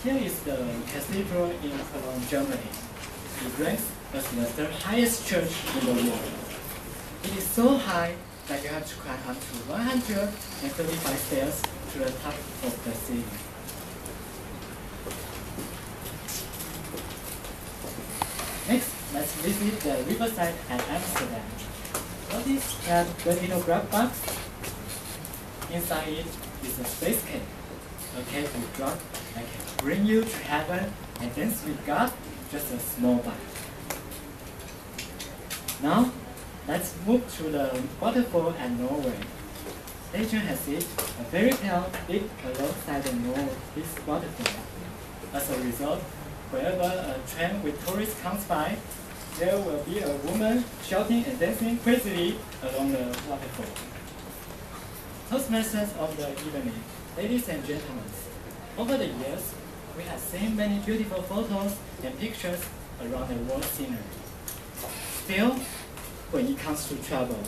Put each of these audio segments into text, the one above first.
Here is the cathedral in Cologne, Germany. It ranks as the third highest church in the world. It is so high that you have to climb up to 135 stairs to the top of the ceiling. Next, let's visit the riverside at Amsterdam. Notice that the little grab box, inside it is a space cake. A cake with drug that can bring you to heaven and dance with God, just a small bite. Now, let's move to the waterfall at Norway. Legend has it, a fairy tale lived alongside this waterfall. As a result, whenever a train with tourists comes by, there will be a woman shouting and dancing crazily along the waterfall. Toastmasters of the evening, ladies and gentlemen, over the years, we have seen many beautiful photos and pictures around the world scenery. Still, when it comes to travel,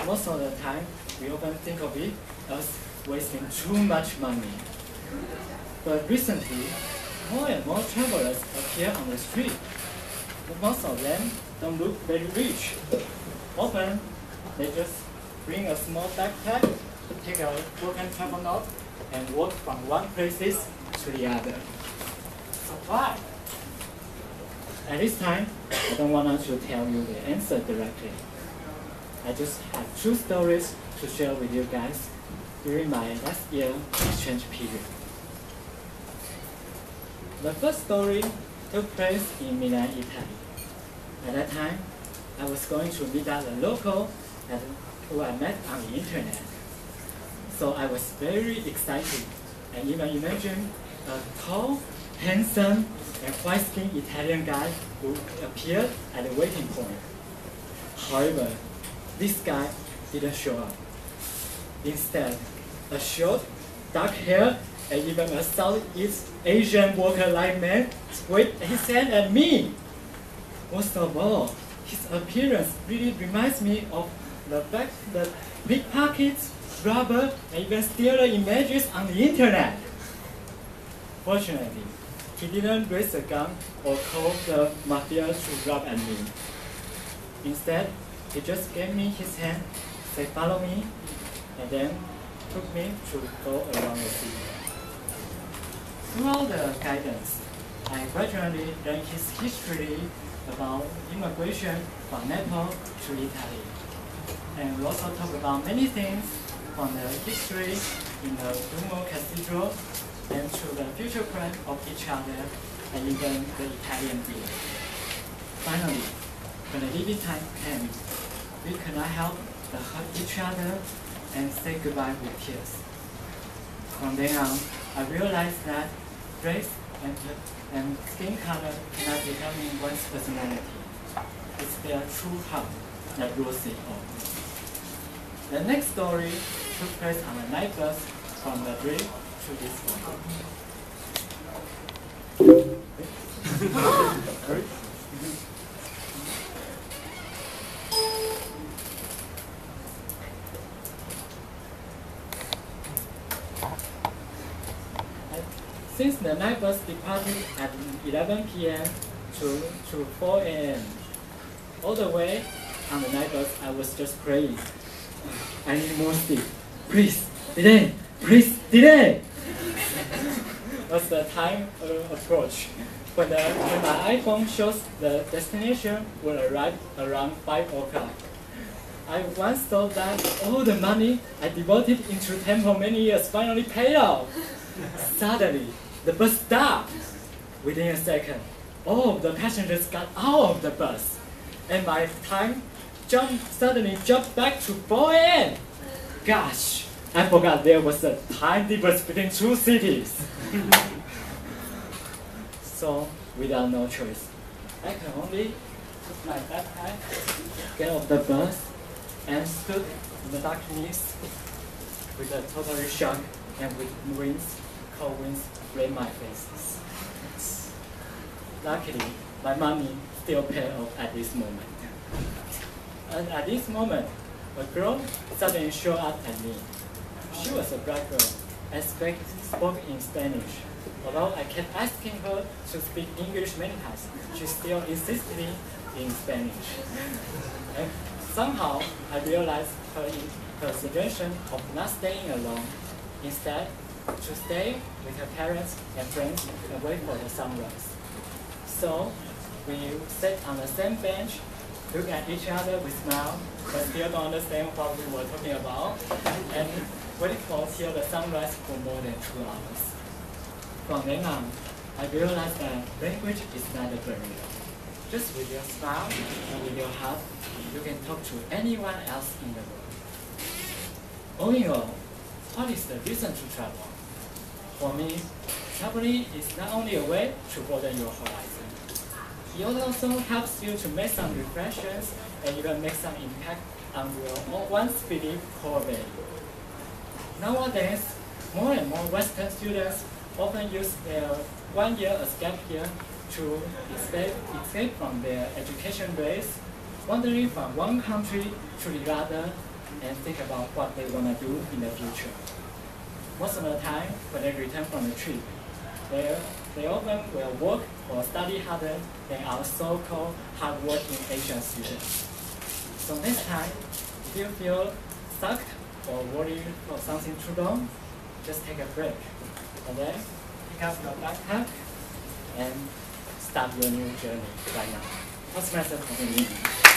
most of the time, we often think of it as wasting too much money. But recently, more and more travelers appear on the street. But most of them don't look very rich. Often, they just bring a small backpack, take a broken travel note, and walk from one place to the other. So why? At this time, I don't want to tell you the answer directly. I just have two stories to share with you guys during my last year exchange period. The first story took place in Milan, Italy. At that time, I was going to meet up a local who I met on the internet. So I was very excited and even imagined a tall, handsome, and white-skinned Italian guy who appeared at the waiting point. However, this guy didn't show up. Instead, a short, dark hair, and even a Southeast Asian worker-like man waved his hand at me. Most of all, his appearance really reminds me of the pickpockets, robber, and even stealer images on the internet. Fortunately, he didn't raise a gun or call the mafia to rob at me. Instead, he just gave me his hand, said follow me, and then took me to go around the city. Throughout the guidance, I gradually learned his history about immigration from Nepal to Italy. And we also talk about many things from the history in the Duomo Cathedral and to the future plan of each other and even the Italian beer. Finally, when the leaving time came, we could not help but hug each other and say goodbye with tears. From then on, I realized that race and skin color cannot determine one's personality. It's their true heart that rules it all. The next story took place on a night bus from Madrid to Lisbon. Since the night bus departed at 11 p.m. to 4 a.m., all the way on the night bus, I was just praying. I need more sleep. Please, delay! Please, delay! As the time approached, when my iPhone shows the destination will arrive around 5 o'clock, I once thought that all the money I devoted into Temple many years finally paid off. Suddenly, the bus stopped. Within a second, all of the passengers got out of the bus, and my time suddenly jumped back to 4 a.m. Gosh, I forgot there was a time difference between two cities. So, without no choice, I can only took my backpack, get off the bus, and stood in the darkness with a totally shocked and with cold winds blame my faces. Luckily, my money still paid off at this moment. And at this moment, a girl suddenly showed up at me. She was a black girl, as spoke in Spanish. Although I kept asking her to speak English many times, she still insisted in Spanish. And somehow, I realized her suggestion of not staying alone. Instead, to stay with her parents and friends and wait for the sunrise. So, we sat on the same bench, look at each other, we smile, but still don't understand what we were talking about, and waited for till the sunrise for more than 2 hours. From then on, I realized that language is not a barrier. Just with your smile and with your heart, you can talk to anyone else in the world. All in all, what is the reason to travel? For me, traveling is not only a way to broaden your horizon. It also helps you to make some reflections and even make some impact on your one's belief core value. Nowadays, more and more Western students often use their 1 year as gap year to escape from their education race, wandering from one country to the other, and think about what they want to do in the future. Most of the time, when they return from the trip, they often will work or study harder than our so-called hard-working Asian students. So next time, if you feel stuck or worried for something too long, just take a break. And then pick up your backpack and start your new journey right now. What's the message for me?